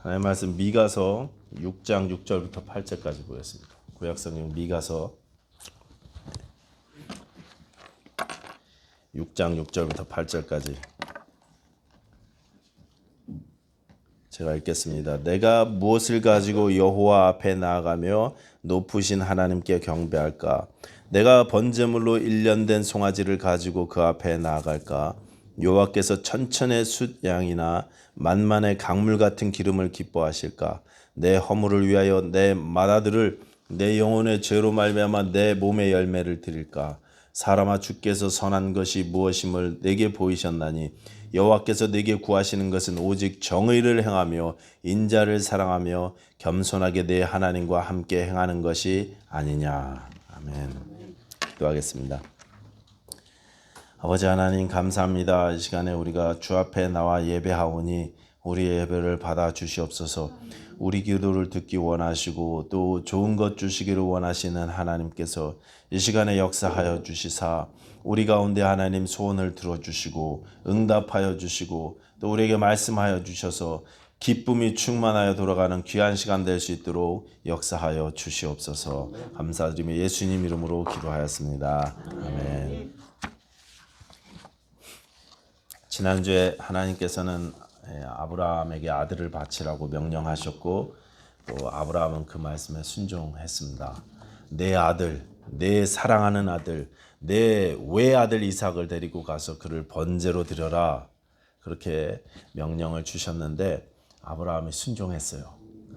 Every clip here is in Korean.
하나님의 말씀 미가서 6장 6절부터 8절까지 보겠습니다. 구약성경 미가서 6장 6절부터 8절까지 제가 읽겠습니다. 내가 무엇을 가지고 여호와 앞에 나아가며 높으신 하나님께 경배할까? 내가 번제물로 1년 된 송아지를 가지고 그 앞에 나아갈까? 여호와께서 천천의 숫 양이나 만만의 강물 같은 기름을 기뻐하실까? 내 허물을 위하여 내 맏아들을 내 영혼의 죄로 말미암아 내 몸의 열매를 드릴까? 사람아, 주께서 선한 것이 무엇임을 내게 보이셨나니 여호와께서 내게 구하시는 것은 오직 정의를 행하며 인자를 사랑하며 겸손하게 내 하나님과 함께 행하는 것이 아니냐. 아멘. 기도하겠습니다. 아버지 하나님, 감사합니다. 이 시간에 우리가 주 앞에 나와 예배하오니 우리의 예배를 받아 주시옵소서. 우리 기도를 듣기 원하시고 또 좋은 것 주시기를 원하시는 하나님께서 이 시간에 역사하여 주시사 우리 가운데 하나님 소원을 들어주시고 응답하여 주시고 또 우리에게 말씀하여 주셔서 기쁨이 충만하여 돌아가는 귀한 시간 될 수 있도록 역사하여 주시옵소서. 감사드리며 예수님 이름으로 기도하였습니다. 아멘. 지난주에 하나님께서는 아브라함에게 아들을 바치라고 명령하셨고 또 아브라함은 그 말씀에 순종했습니다. 내 아들, 내 사랑하는 아들, 내 외아들 이삭을 데리고 가서 그를 번제로 드려라, 그렇게 명령을 주셨는데 아브라함이 순종했어요.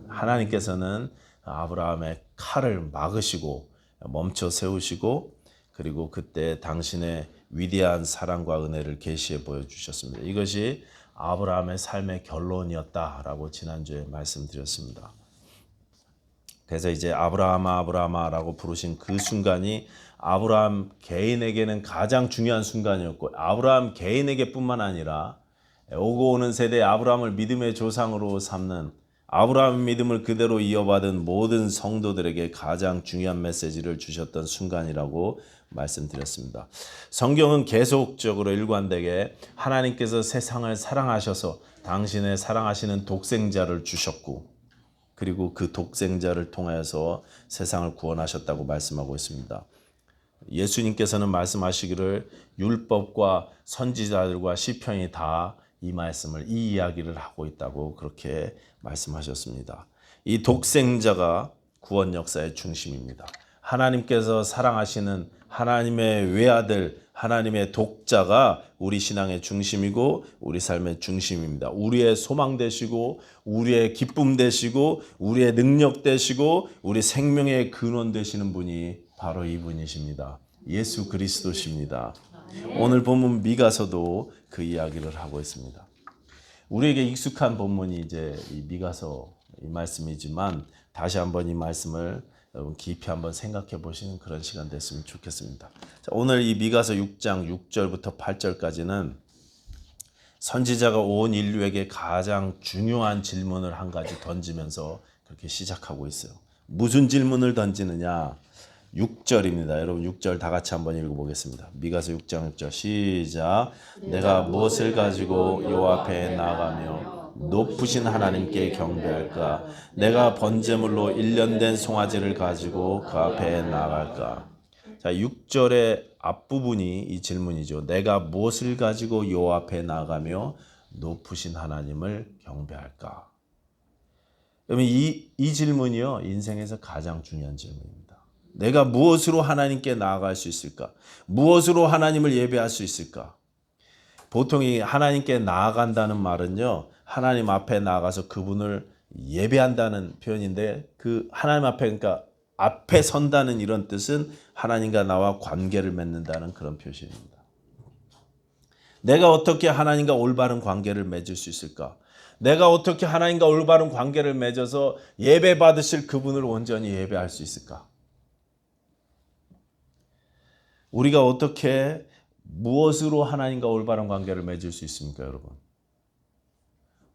하나님께서는 아브라함의 칼을 막으시고 멈춰 세우시고 그리고 그때 당신의 위대한 사랑과 은혜를 계시해 보여주셨습니다. 이것이 아브라함의 삶의 결론이었다라고 지난주에 말씀드렸습니다. 그래서 이제 아브라함아 아브라함아라고 부르신 그 순간이 아브라함 개인에게는 가장 중요한 순간이었고 아브라함 개인에게 뿐만 아니라 오고 오는 세대에 아브라함을 믿음의 조상으로 삼는 아브라함의 믿음을 그대로 이어받은 모든 성도들에게 가장 중요한 메시지를 주셨던 순간이라고 말씀드렸습니다. 성경은 계속적으로 일관되게 하나님께서 세상을 사랑하셔서 당신의 사랑하시는 독생자를 주셨고 그리고 그 독생자를 통해서 세상을 구원하셨다고 말씀하고 있습니다. 예수님께서는 말씀하시기를 율법과 선지자들과 시편이 다 이 말씀을, 이 이야기를 하고 있다고 그렇게 말씀하셨습니다. 이 독생자가 구원 역사의 중심입니다. 하나님께서 사랑하시는 하나님의 외아들, 하나님의 독자가 우리 신앙의 중심이고 우리 삶의 중심입니다. 우리의 소망 되시고 우리의 기쁨 되시고 우리의 능력 되시고 우리 생명의 근원 되시는 분이 바로 이분이십니다. 예수 그리스도십니다. 오늘 본문 미가서도 그 이야기를 하고 있습니다. 우리에게 익숙한 본문이 이제 이 미가서 이 말씀이지만 다시 한번 이 말씀을 여러분 깊이 한번 생각해 보시는 그런 시간 됐으면 좋겠습니다. 자, 오늘 이 미가서 6장 6절부터 8절까지는 선지자가 온 인류에게 가장 중요한 질문을 한 가지 던지면서 그렇게 시작하고 있어요. 무슨 질문을 던지느냐? 6절입니다. 여러분 6절 다 같이 한번 읽어보겠습니다. 미가서 6장 6절 시작. 내가 무엇을 가지고 여호와 앞에 나아가며 높으신 하나님께 경배할까? 내가 번제물로 1년 된 송아지를 가지고 그 앞에 나아갈까? 자, 6절의 앞부분이 이 질문이죠. 내가 무엇을 가지고 여호와 앞에 나아가며 높으신 하나님을 경배할까? 여러분 이 질문이요, 인생에서 가장 중요한 질문입니다. 내가 무엇으로 하나님께 나아갈 수 있을까? 무엇으로 하나님을 예배할 수 있을까? 보통 이 하나님께 나아간다는 말은요, 하나님 앞에 나아가서 그분을 예배한다는 표현인데 그 하나님 앞에, 그러니까 앞에 선다는 이런 뜻은 하나님과 나와 관계를 맺는다는 그런 표시입니다. 내가 어떻게 하나님과 올바른 관계를 맺을 수 있을까? 내가 어떻게 하나님과 올바른 관계를 맺어서 예배 받으실 그분을 온전히 예배할 수 있을까? 우리가 어떻게 무엇으로 하나님과 올바른 관계를 맺을 수 있습니까, 여러분?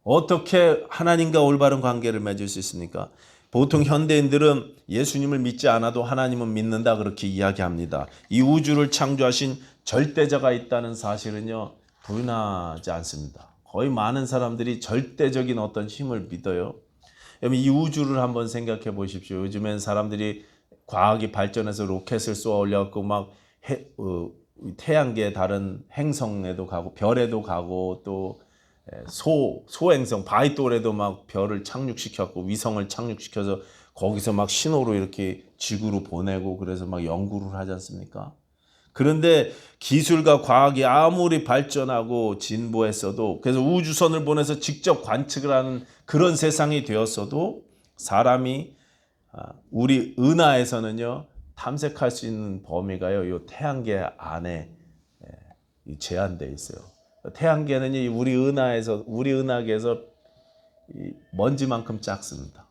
어떻게 하나님과 올바른 관계를 맺을 수 있습니까? 보통 현대인들은 예수님을 믿지 않아도 하나님은 믿는다 그렇게 이야기합니다. 이 우주를 창조하신 절대자가 있다는 사실은요, 부인하지 않습니다. 거의 많은 사람들이 절대적인 어떤 힘을 믿어요. 여러분 이 우주를 한번 생각해 보십시오. 요즘엔 사람들이 과학이 발전해서 로켓을 쏘아 올려갖고 막 태양계 다른 행성에도 가고 별에도 가고 또 소행성 바위돌에도 막 별을 착륙시켰고 위성을 착륙시켜서 거기서 막 신호로 이렇게 지구로 보내고 그래서 막 연구를 하지 않습니까? 그런데 기술과 과학이 아무리 발전하고 진보했어도 그래서 우주선을 보내서 직접 관측을 하는 그런 세상이 되었어도 사람이 우리 은하에서는요 탐색할 수 있는 범위가요 이 태양계 안에 제한되어 있어요. 태양계는 우리 은하계에서 먼지만큼 작습니다.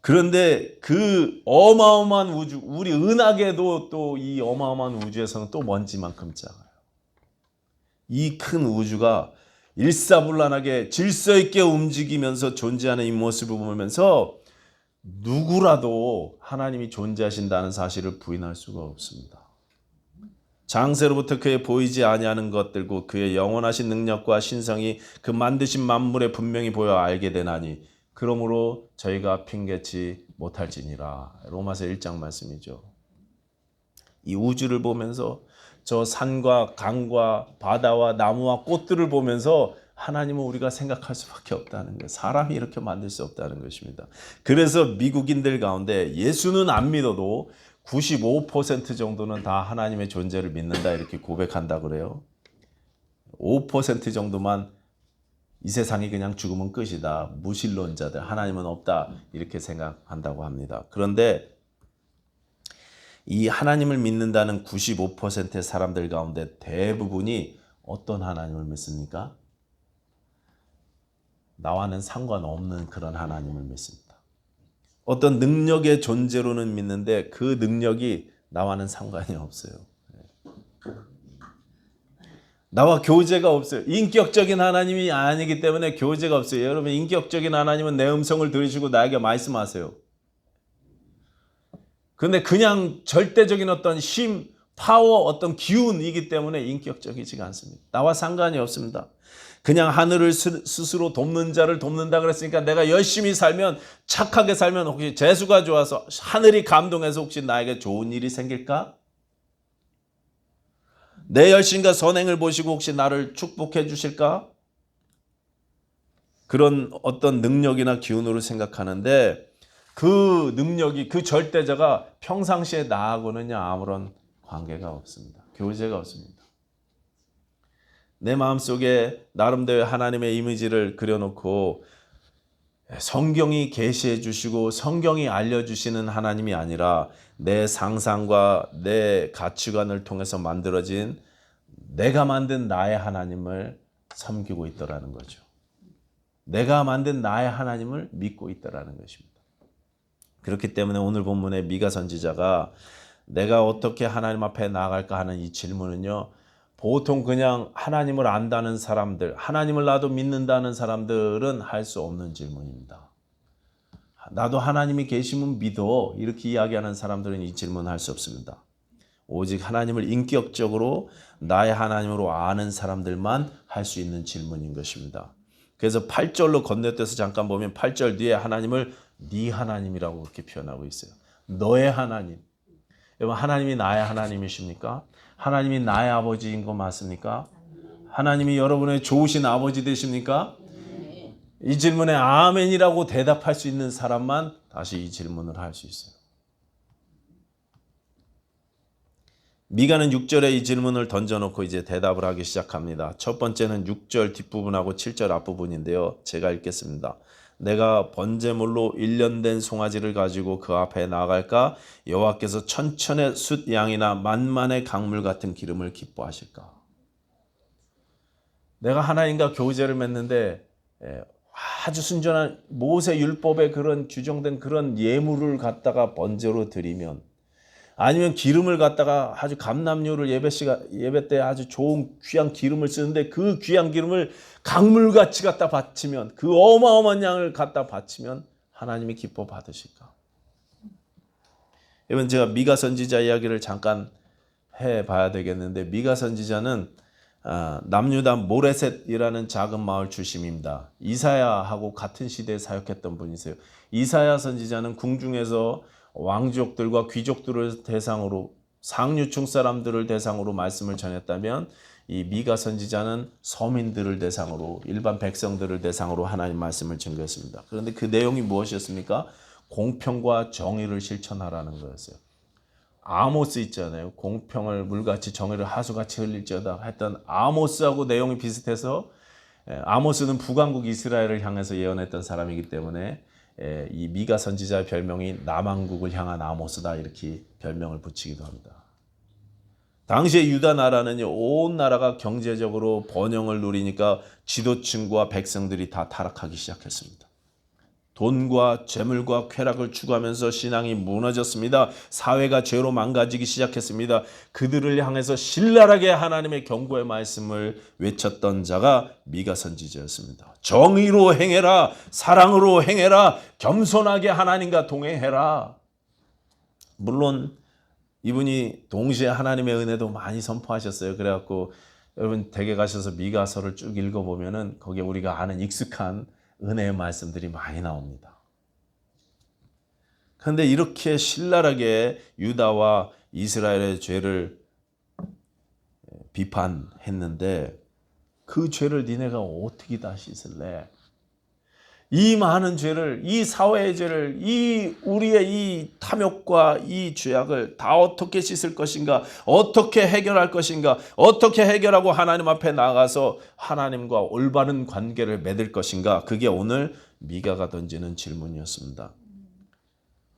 그런데 그 어마어마한 우주, 우리 은하계도 또 이 어마어마한 우주에서는 또 먼지만큼 작아요. 이 큰 우주가 일사불란하게 질서 있게 움직이면서 존재하는 이 모습을 보면서 누구라도 하나님이 존재하신다는 사실을 부인할 수가 없습니다. 장세로부터 그의 보이지 아니하는 것들고 그의 영원하신 능력과 신성이 그 만드신 만물에 분명히 보여 알게 되나니 그러므로 저희가 핑계치 못할지니라. 로마서 1장 말씀이죠. 이 우주를 보면서 저 산과 강과 바다와 나무와 꽃들을 보면서 하나님은 우리가 생각할 수밖에 없다는 거예요. 사람이 이렇게 만들 수 없다는 것입니다. 그래서 미국인들 가운데 예수는 안 믿어도 95% 정도는 다 하나님의 존재를 믿는다 이렇게 고백한다 그래요. 5% 정도만 이 세상이 그냥 죽으면 끝이다. 무신론자들, 하나님은 없다 이렇게 생각한다고 합니다. 그런데 이 하나님을 믿는다는 95%의 사람들 가운데 대부분이 어떤 하나님을 믿습니까? 나와는 상관없는 그런 하나님을 믿습니다. 어떤 능력의 존재로는 믿는데 그 능력이 나와는 상관이 없어요. 나와 교제가 없어요. 인격적인 하나님이 아니기 때문에 교제가 없어요. 여러분 인격적인 하나님은 내 음성을 들으시고 나에게 말씀하세요. 그런데 그냥 절대적인 어떤 힘, 파워, 어떤 기운이기 때문에 인격적이지가 않습니다. 나와 상관이 없습니다. 그냥 하늘을 스스로 돕는 자를 돕는다 그랬으니까 내가 열심히 살면 착하게 살면 혹시 재수가 좋아서 하늘이 감동해서 혹시 나에게 좋은 일이 생길까? 내 열심과 선행을 보시고 혹시 나를 축복해 주실까? 그런 어떤 능력이나 기운으로 생각하는데 그 능력이 그 절대자가 평상시에 나하고는요 아무런 관계가 없습니다. 교제가 없습니다. 내 마음속에 나름대로 하나님의 이미지를 그려놓고 성경이 계시해 주시고 성경이 알려주시는 하나님이 아니라 내 상상과 내 가치관을 통해서 만들어진 내가 만든 나의 하나님을 섬기고 있더라는 거죠. 내가 만든 나의 하나님을 믿고 있더라는 것입니다. 그렇기 때문에 오늘 본문의 미가 선지자가 내가 어떻게 하나님 앞에 나아갈까 하는 이 질문은요. 보통 그냥 하나님을 안다는 사람들, 하나님을 나도 믿는다는 사람들은 할 수 없는 질문입니다. 나도 하나님이 계시면 믿어 이렇게 이야기하는 사람들은 이 질문을 할 수 없습니다. 오직 하나님을 인격적으로 나의 하나님으로 아는 사람들만 할 수 있는 질문인 것입니다. 그래서 8절로 건너뛰어서 잠깐 보면 8절 뒤에 하나님을 네 하나님이라고 그렇게 표현하고 있어요. 너의 하나님. 여러분 하나님이 나의 하나님이십니까? 하나님이 나의 아버지인 거 맞습니까? 하나님이 여러분의 좋으신 아버지 되십니까? 이 질문에 아멘이라고 대답할 수 있는 사람만 다시 이 질문을 할 수 있어요. 미가는 6절에 이 질문을 던져놓고 이제 대답을 하기 시작합니다. 첫 번째는 6절 뒷부분하고 7절 앞부분인데요. 제가 읽겠습니다. 내가 번제물로 1년 된 송아지를 가지고 그 앞에 나아갈까? 여호와께서 천천의 숫 양이나 만만의 강물 같은 기름을 기뻐하실까? 내가 하나님과 교제를 맺는데 아주 순전한 모세 율법에 그런 규정된 그런 예물을 갖다가 번제로 드리면 아니면 기름을 갖다가 아주 감람유를 예배 때 아주 좋은 귀한 기름을 쓰는데 그 귀한 기름을 강물같이 갖다 바치면 그 어마어마한 양을 갖다 바치면 하나님이 기뻐 받으실까? 여러분 제가 미가 선지자 이야기를 잠깐 해봐야 되겠는데 미가 선지자는 남유다 모레셋이라는 작은 마을 출신입니다. 이사야하고 같은 시대에 사역했던 분이세요. 이사야 선지자는 궁중에서 왕족들과 귀족들을 대상으로 상류층 사람들을 대상으로 말씀을 전했다면 이 미가 선지자는 서민들을 대상으로 일반 백성들을 대상으로 하나님 말씀을 전했습니다. 그런데 그 내용이 무엇이었습니까? 공평과 정의를 실천하라는 거였어요. 아모스 있잖아요. 공평을 물같이 정의를 하수같이 흘릴지어다 했던 아모스하고 내용이 비슷해서 아모스는 북왕국 이스라엘을 향해서 예언했던 사람이기 때문에 이 미가 선지자의 별명이 남왕국을 향한 아모스다 이렇게 별명을 붙이기도 합니다. 당시에 유다 나라는 온 나라가 경제적으로 번영을 누리니까 지도층과 백성들이 다 타락하기 시작했습니다. 돈과 재물과 쾌락을 추구하면서 신앙이 무너졌습니다. 사회가 죄로 망가지기 시작했습니다. 그들을 향해서 신랄하게 하나님의 경고의 말씀을 외쳤던 자가 미가 선지자였습니다. 정의로 행해라, 사랑으로 행해라, 겸손하게 하나님과 동행해라. 물론 이분이 동시에 하나님의 은혜도 많이 선포하셨어요. 그래갖고 여러분 댁에 가셔서 미가서를 쭉 읽어보면은 거기에 우리가 아는 익숙한 은혜의 말씀들이 많이 나옵니다. 그런데 이렇게 신랄하게 유다와 이스라엘의 죄를 비판했는데 그 죄를 니네가 어떻게 다 씻을래? 이 많은 죄를, 이 사회의 죄를, 이 우리의 이 탐욕과 이 죄악을 다 어떻게 씻을 것인가? 어떻게 해결할 것인가? 어떻게 해결하고 하나님 앞에 나가서 하나님과 올바른 관계를 맺을 것인가? 그게 오늘 미가가 던지는 질문이었습니다.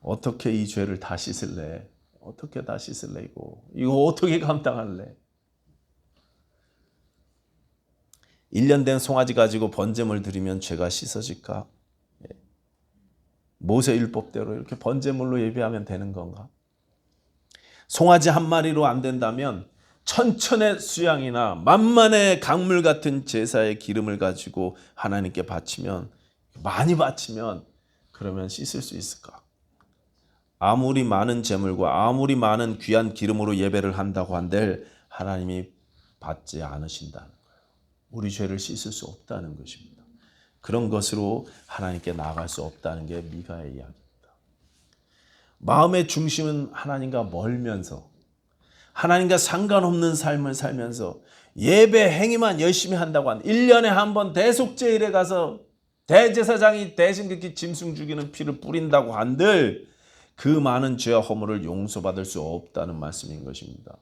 어떻게 이 죄를 다 씻을래? 어떻게 다 씻을래 이거 어떻게 감당할래? 1년 된 송아지 가지고 번제물 드리면 죄가 씻어질까? 모세 율법대로 이렇게 번제물로 예배하면 되는 건가? 송아지 한 마리로 안 된다면 천천의 수양이나 만만의 강물 같은 제사의 기름을 가지고 하나님께 바치면, 많이 바치면 그러면 씻을 수 있을까? 아무리 많은 제물과 아무리 많은 귀한 기름으로 예배를 한다고 한들 하나님이 받지 않으신다는 거예요. 우리 죄를 씻을 수 없다는 것입니다. 그런 것으로 하나님께 나아갈 수 없다는 게 미가의 이야기입니다. 마음의 중심은 하나님과 멀면서 하나님과 상관없는 삶을 살면서 예배 행위만 열심히 한다고 한 1년에 한 번 대속제일에 가서 대제사장이 대신 그렇게 짐승 죽이는 피를 뿌린다고 한들 그 많은 죄와 허물을 용서받을 수 없다는 말씀인 것입니다.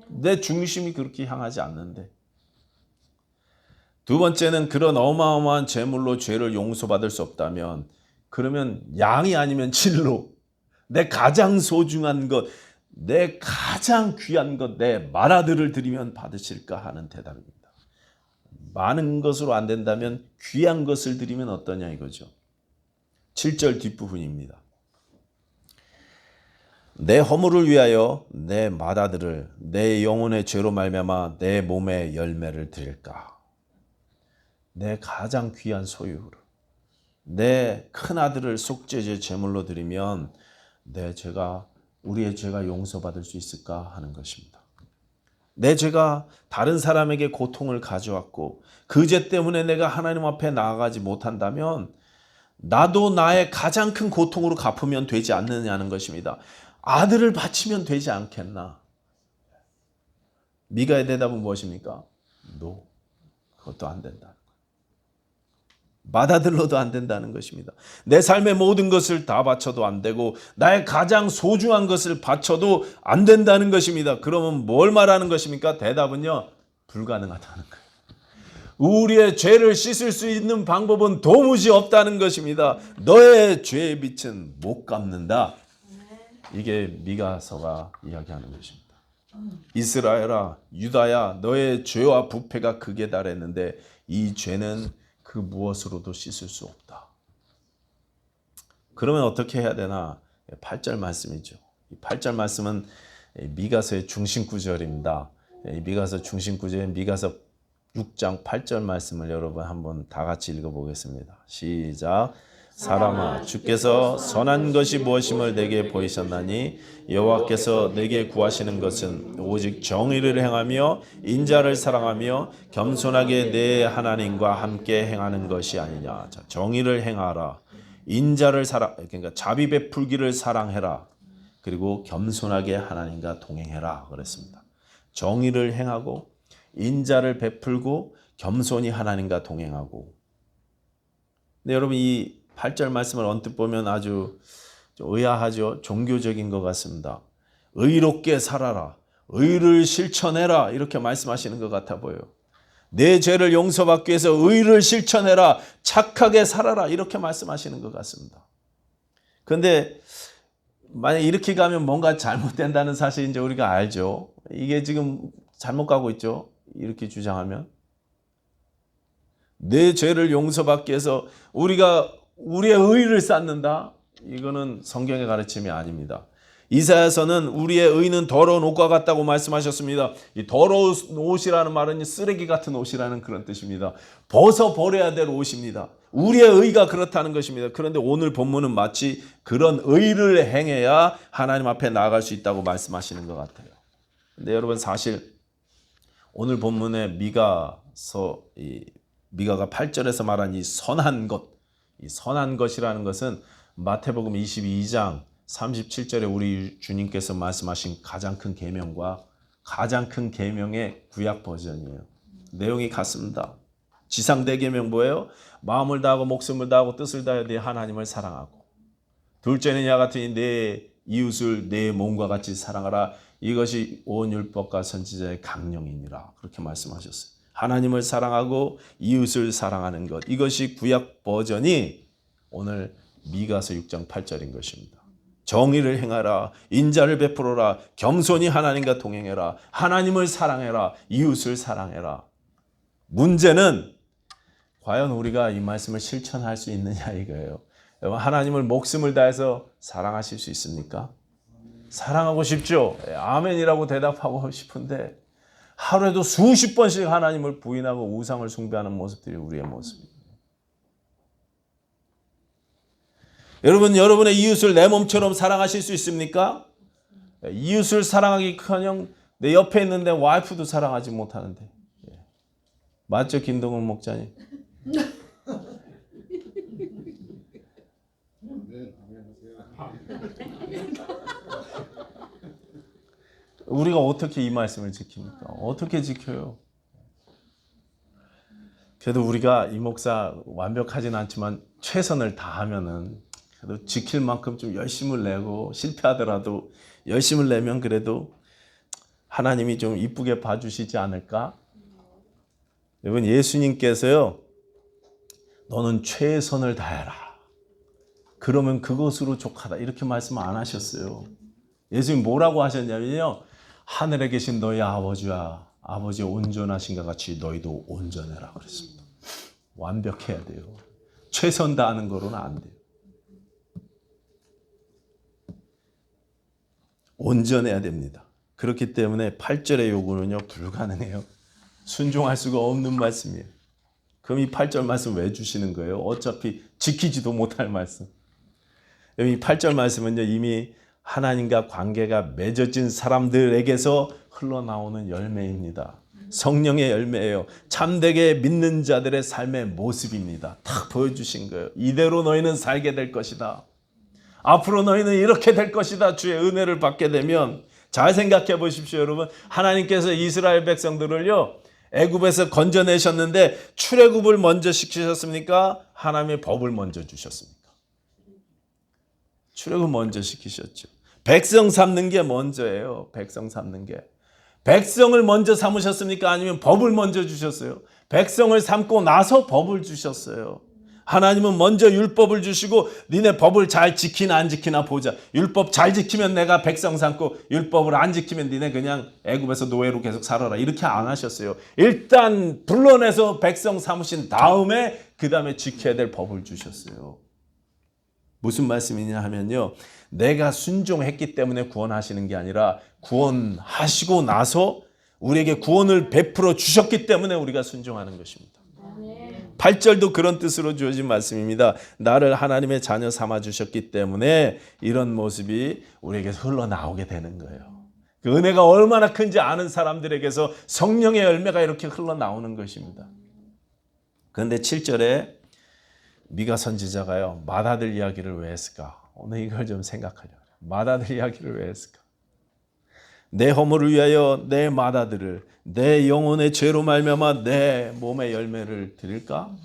내 중심이 그렇게 향하지 않는데. 두 번째는 그런 어마어마한 제물로 죄를 용서받을 수 없다면 그러면 양이 아니면 진로, 내 가장 소중한 것, 내 가장 귀한 것, 내 맏아들을 드리면 받으실까 하는 대답입니다. 많은 것으로 안 된다면 귀한 것을 드리면 어떠냐 이거죠. 7절 뒷부분입니다. 내 허물을 위하여 내 맏아들을 내 영혼의 죄로 말미암아 내 몸의 열매를 드릴까? 내 가장 귀한 소유로 내 큰아들을 속죄제 제물로 드리면 우리의 죄가 용서받을 수 있을까 하는 것입니다. 내 죄가 다른 사람에게 고통을 가져왔고 그 죄 때문에 내가 하나님 앞에 나아가지 못한다면 나도 나의 가장 큰 고통으로 갚으면 되지 않느냐는 것입니다. 아들을 바치면 되지 않겠나? 미가의 대답은 무엇입니까? No, 그것도 안 된다. 맏아들로도 안 된다는 것입니다. 내 삶의 모든 것을 다 바쳐도 안 되고 나의 가장 소중한 것을 바쳐도 안 된다는 것입니다. 그러면 뭘 말하는 것입니까? 대답은요, 불가능하다는 거예요. 우리의 죄를 씻을 수 있는 방법은 도무지 없다는 것입니다. 너의 죄의 빛은 못 갚는다. 이게 미가서가 이야기하는 것입니다. 이스라엘아, 유다야, 너의 죄와 부패가 극에 달했는데 이 죄는 그 무엇으로도 씻을 수 없다. 그러면 어떻게 해야 되나? 8절 말씀이죠. 이 8절 말씀은 미가서의 중심 구절입니다. 미가서 중심 구절인 미가서 6장 8절 말씀을 여러분 한번 다 같이 읽어보겠습니다. 시작. 사람아 주께서 선한 것이 무엇임을 내게 보이셨나니 여호와께서 내게 구하시는 것은 오직 정의를 행하며 인자를 사랑하며 겸손하게 내 하나님과 함께 행하는 것이 아니냐. 자, 정의를 행하라. 인자를 그러니까 자비 베풀기를 사랑해라. 그리고 겸손하게 하나님과 동행해라 그랬습니다. 정의를 행하고 인자를 베풀고 겸손히 하나님과 동행하고. 근데 여러분 이 8절 말씀을 언뜻 보면 아주 의아하죠. 종교적인 것 같습니다. 의롭게 살아라. 의를 실천해라. 이렇게 말씀하시는 것 같아 보여요. 내 죄를 용서받기 위해서 의를 실천해라. 착하게 살아라. 이렇게 말씀하시는 것 같습니다. 그런데 만약 이렇게 가면 뭔가 잘못된다는 사실 이제 우리가 알죠. 이게 지금 잘못 가고 있죠. 이렇게 주장하면. 내 죄를 용서받기 위해서 우리가 우리의 의를 쌓는다? 이거는 성경의 가르침이 아닙니다. 이사야서는 우리의 의는 더러운 옷과 같다고 말씀하셨습니다. 이 더러운 옷이라는 말은 쓰레기 같은 옷이라는 그런 뜻입니다. 벗어버려야 될 옷입니다. 우리의 의가 그렇다는 것입니다. 그런데 오늘 본문은 마치 그런 의를 행해야 하나님 앞에 나아갈 수 있다고 말씀하시는 것 같아요. 근데 여러분 사실 오늘 본문의 미가가 8절에서 말한 이 선한 것, 이 선한 것이라는 것은 마태복음 22장 37절에 우리 주님께서 말씀하신 가장 큰 계명과 가장 큰 계명의 구약 버전이에요. 내용이 같습니다. 지상 대계명 뭐예요? 마음을 다하고 목숨을 다하고 뜻을 다하여 네 하나님을 사랑하고, 둘째는 이와 같으니 내 이웃을 내 몸과 같이 사랑하라. 이것이 온 율법과 선지자의 강령이니라. 그렇게 말씀하셨어요. 하나님을 사랑하고 이웃을 사랑하는 것, 이것이 구약 버전이 오늘 미가서 6장 8절인 것입니다. 정의를 행하라. 인자를 베풀어라. 겸손히 하나님과 동행해라. 하나님을 사랑해라. 이웃을 사랑해라. 문제는 과연 우리가 이 말씀을 실천할 수 있느냐 이거예요. 하나님을 목숨을 다해서 사랑하실 수 있습니까? 사랑하고 싶죠? 아멘이라고 대답하고 싶은데 하루에도 수십 번씩 하나님을 부인하고 우상을 숭배하는 모습들이 우리의 모습입니다. 여러분, 여러분의 이웃을 내 몸처럼 사랑하실 수 있습니까? 이웃을 사랑하기커녕 내 옆에 있는 내 와이프도 사랑하지 못하는데. 맞죠, 김동훈 목자님? 우리가 어떻게 이 말씀을 지킵니까? 어떻게 지켜요? 그래도 우리가 이 목사 완벽하진 않지만 최선을 다하면은 그래도 지킬 만큼 좀 열심을 내고 실패하더라도 열심을 내면 그래도 하나님이 좀 이쁘게 봐주시지 않을까? 여러분, 예수님께서요, 너는 최선을 다해라. 그러면 그것으로 족하다. 이렇게 말씀 안 하셨어요. 예수님 뭐라고 하셨냐면요, 하늘에 계신 너희 아버지와 아버지 온전하신 것 같이 너희도 온전해라 그랬습니다. 완벽해야 돼요. 최선 다하는 거로는 안 돼요. 온전해야 됩니다. 그렇기 때문에 8절의 요구는요, 불가능해요. 순종할 수가 없는 말씀이에요. 그럼 이 8절 말씀 왜 주시는 거예요? 어차피 지키지도 못할 말씀. 이 8절 말씀은요, 이미 하나님과 관계가 맺어진 사람들에게서 흘러나오는 열매입니다. 성령의 열매예요. 참되게 믿는 자들의 삶의 모습입니다. 딱 보여주신 거예요. 이대로 너희는 살게 될 것이다. 앞으로 너희는 이렇게 될 것이다. 주의 은혜를 받게 되면. 잘 생각해 보십시오, 여러분. 하나님께서 이스라엘 백성들을요, 애굽에서 건져내셨는데 출애굽을 먼저 시키셨습니까? 하나님의 법을 먼저 주셨습니까? 출애굽 먼저 시키셨죠. 백성 삼는 게 먼저예요. 백성 삼는 게. 백성을 먼저 삼으셨습니까? 아니면 법을 먼저 주셨어요? 백성을 삼고 나서 법을 주셨어요. 하나님은 먼저 율법을 주시고 니네 법을 잘 지키나 안 지키나 보자. 율법 잘 지키면 내가 백성 삼고 율법을 안 지키면 니네 그냥 애굽에서 노예로 계속 살아라. 이렇게 안 하셨어요. 일단 불러내서 백성 삼으신 다음에 그 다음에 지켜야 될 법을 주셨어요. 무슨 말씀이냐 하면요, 내가 순종했기 때문에 구원하시는 게 아니라 구원하시고 나서 우리에게 구원을 베풀어 주셨기 때문에 우리가 순종하는 것입니다. 8절도 그런 뜻으로 주어진 말씀입니다. 나를 하나님의 자녀 삼아 주셨기 때문에 이런 모습이 우리에게서 흘러나오게 되는 거예요. 그 은혜가 얼마나 큰지 아는 사람들에게서 성령의 열매가 이렇게 흘러나오는 것입니다. 그런데 7절에 미가 선지자가요, 맏아들 이야기를 왜 했을까? 오늘 이걸 좀 생각하려고 해요. 맏아들 이야기를 왜 했을까? 내 허물을 위하여 내 맏아들을 내 영혼의 죄로 말미암아 내 몸의 열매를 드릴까?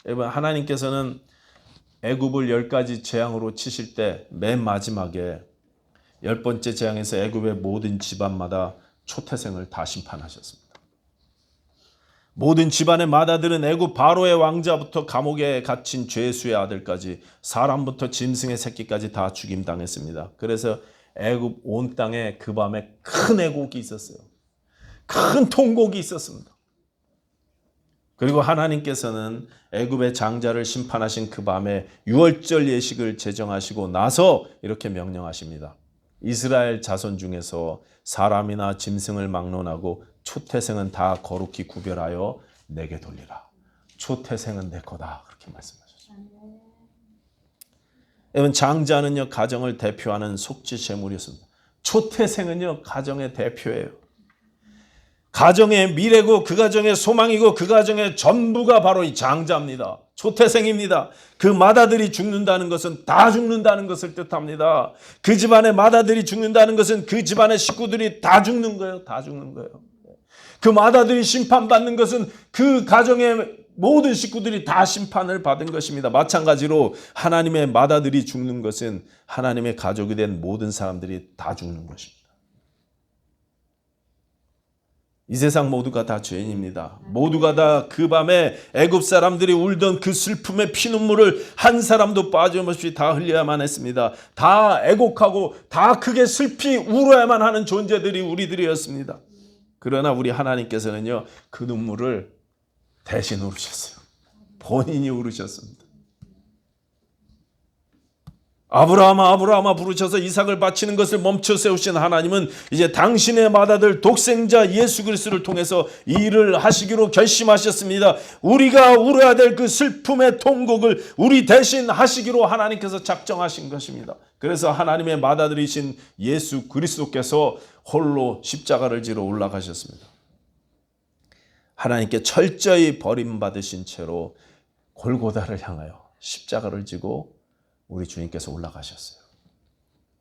여러분, 하나님께서는 애굽을 10가지 재앙으로 치실 때 맨 마지막에 10번째 재앙에서 애굽의 모든 집안마다 초태생을 다 심판하셨습니다. 모든 집안의 맏아들은 애굽 바로의 왕자부터 감옥에 갇힌 죄수의 아들까지 사람부터 짐승의 새끼까지 다 죽임당했습니다. 그래서 애굽 온 땅에 그 밤에 큰 애곡이 있었어요. 큰 통곡이 있었습니다. 그리고 하나님께서는 애굽의 장자를 심판하신 그 밤에 유월절 예식을 제정하시고 나서 이렇게 명령하십니다. 이스라엘 자손 중에서 사람이나 짐승을 막론하고 초태생은 다 거룩히 구별하여 내게 돌리라. 초태생은 내 거다. 그렇게 말씀하셨죠. 여러분, 장자는요, 가정을 대표하는 속죄 제물이었습니다. 초태생은요, 가정의 대표예요. 가정의 미래고 그 가정의 소망이고 그 가정의 전부가 바로 이 장자입니다. 초태생입니다. 그 맏아들이 죽는다는 것은 다 죽는다는 것을 뜻합니다. 그 집안의 맏아들이 죽는다는 것은 그 집안의 식구들이 다 죽는 거예요. 다 죽는 거예요. 그 맏아들이 심판받는 것은 그 가정의 모든 식구들이 다 심판을 받은 것입니다. 마찬가지로 하나님의 맏아들이 죽는 것은 하나님의 가족이 된 모든 사람들이 다 죽는 것입니다. 이 세상 모두가 다 죄인입니다. 모두가 다 그 밤에 애굽 사람들이 울던 그 슬픔의 피눈물을 한 사람도 빠짐없이 다 흘려야만 했습니다. 다 애곡하고 다 크게 슬피 울어야만 하는 존재들이 우리들이었습니다. 그러나 우리 하나님께서는요, 그 눈물을 대신 울으셨어요. 본인이 울으셨습니다. 아브라함아 아브라함아 부르셔서 이삭을 바치는 것을 멈춰 세우신 하나님은 이제 당신의 맏아들 독생자 예수 그리스도를 통해서 이 일을 하시기로 결심하셨습니다. 우리가 울어야 될 그 슬픔의 통곡을 우리 대신 하시기로 하나님께서 작정하신 것입니다. 그래서 하나님의 맏아들이신 예수 그리스도께서 홀로 십자가를 지러 올라가셨습니다. 하나님께 철저히 버림받으신 채로 골고다를 향하여 십자가를 지고 우리 주님께서 올라가셨어요.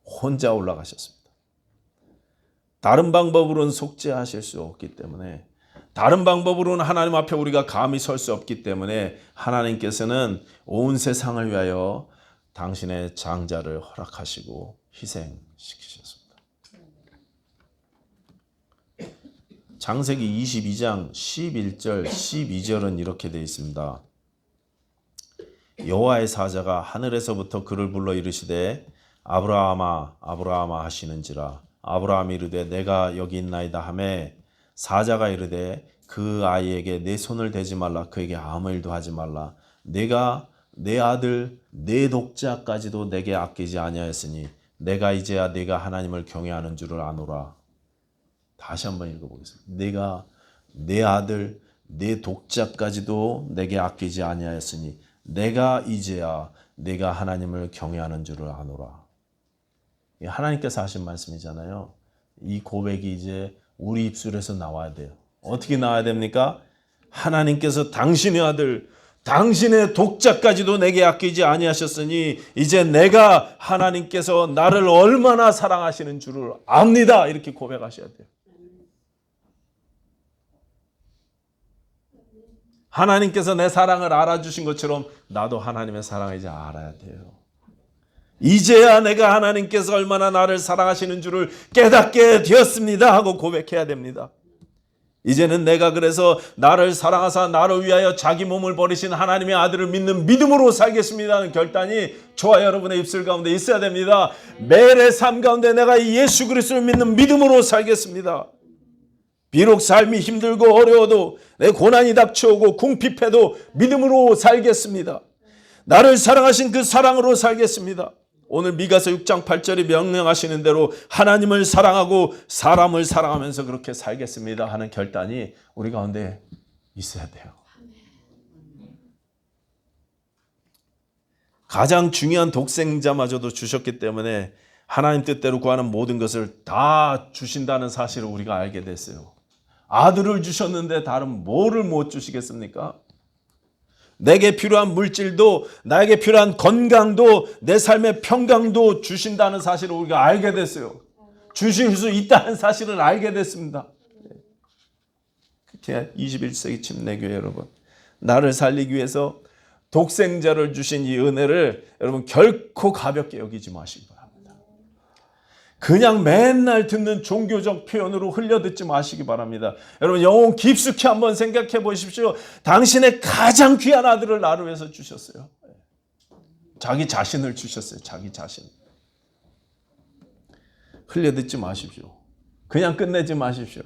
혼자 올라가셨습니다. 다른 방법으로는 속죄하실 수 없기 때문에, 다른 방법으로는 하나님 앞에 우리가 감히 설 수 없기 때문에 하나님께서는 온 세상을 위하여 당신의 장자를 허락하시고 희생시키셨습니다. 창세기 22장 11절 12절은 이렇게 되어 있습니다. 여호와의 사자가 하늘에서부터 그를 불러 이르시되 아브라함아 아브라함아 하시는지라. 아브라함이 이르되 내가 여기 있나이다 하매 사자가 이르되 그 아이에게 내 손을 대지 말라. 그에게 아무 일도 하지 말라. 내가 내 아들 내 독자까지도 내게 아끼지 아니하였으니 내가 이제야 내가 하나님을 경외하는 줄을 아노라. 다시 한번 읽어보겠습니다. 내가 내 아들 내 독자까지도 내게 아끼지 아니하였으니 내가 이제야 내가 하나님을 경외하는 줄을 아노라. 하나님께서 하신 말씀이잖아요. 이 고백이 이제 우리 입술에서 나와야 돼요. 어떻게 나와야 됩니까? 하나님께서 당신의 아들 당신의 독자까지도 내게 아끼지 아니하셨으니 이제 내가 하나님께서 나를 얼마나 사랑하시는 줄을 압니다. 이렇게 고백하셔야 돼요. 하나님께서 내 사랑을 알아주신 것처럼 나도 하나님의 사랑을 이제 알아야 돼요. 이제야 내가 하나님께서 얼마나 나를 사랑하시는 줄을 깨닫게 되었습니다 하고 고백해야 됩니다. 이제는 내가 그래서 나를 사랑하사 나를 위하여 자기 몸을 버리신 하나님의 아들을 믿는 믿음으로 살겠습니다 하는 결단이 저와 여러분의 입술 가운데 있어야 됩니다. 매일의 삶 가운데 내가 이 예수 그리스도를 믿는 믿음으로 살겠습니다. 비록 삶이 힘들고 어려워도 내 고난이 닥쳐오고 궁핍해도 믿음으로 살겠습니다. 나를 사랑하신 그 사랑으로 살겠습니다. 오늘 미가서 6장 8절이 명령하시는 대로 하나님을 사랑하고 사람을 사랑하면서 그렇게 살겠습니다 하는 결단이 우리 가운데 있어야 돼요. 가장 중요한 독생자마저도 주셨기 때문에 하나님 뜻대로 구하는 모든 것을 다 주신다는 사실을 우리가 알게 됐어요. 아들을 주셨는데 다른 뭐를 못 주시겠습니까? 내게 필요한 물질도, 나에게 필요한 건강도, 내 삶의 평강도 주신다는 사실을 우리가 알게 됐어요. 주실 수 있다는 사실을 알게 됐습니다. 그렇게 21세기 침례교회 여러분, 나를 살리기 위해서 독생자를 주신 이 은혜를 여러분 결코 가볍게 여기지 마시기 바랍니다. 그냥 맨날 듣는 종교적 표현으로 흘려듣지 마시기 바랍니다. 여러분 영혼 깊숙이 한번 생각해 보십시오. 당신의 가장 귀한 아들을 나를 위해서 주셨어요. 자기 자신을 주셨어요. 자기 자신. 흘려듣지 마십시오. 그냥 끝내지 마십시오.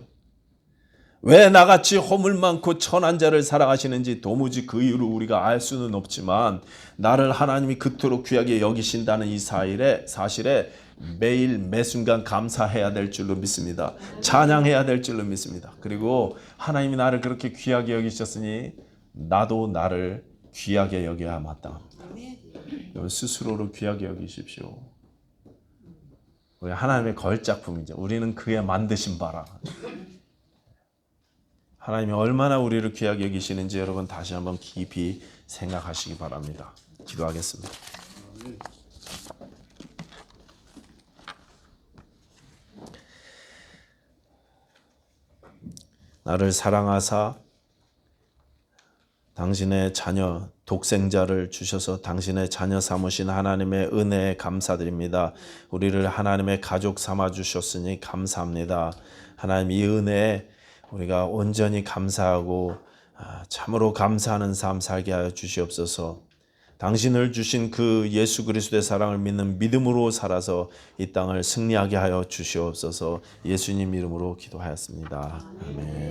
왜 나같이 허물 많고 천한 자를 사랑하시는지 도무지 그 이유를 우리가 알 수는 없지만 나를 하나님이 그토록 귀하게 여기신다는 이 사실에 매일 매순간 감사해야 될 줄로 믿습니다. 찬양해야 될 줄로 믿습니다. 그리고 하나님이 나를 그렇게 귀하게 여기셨으니 나도 나를 귀하게 여겨야 마땅합니다. 스스로를 귀하게 여기십시오. 우리 하나님의 걸작품이죠. 우리는 그의 만드신 바라. 하나님이 얼마나 우리를 귀하게 여기시는지 여러분 다시 한번 깊이 생각하시기 바랍니다. 기도하겠습니다. 나를 사랑하사 당신의 자녀 독생자를 주셔서 당신의 자녀 삼으신 하나님의 은혜에 감사드립니다. 우리를 하나님의 가족 삼아 주셨으니 감사합니다. 하나님 이 은혜에 우리가 온전히 감사하고 참으로 감사하는 삶 살게 하여 주시옵소서. 당신을 주신 그 예수 그리스도의 사랑을 믿는 믿음으로 살아서 이 땅을 승리하게 하여 주시옵소서. 예수님 이름으로 기도하였습니다. 아멘.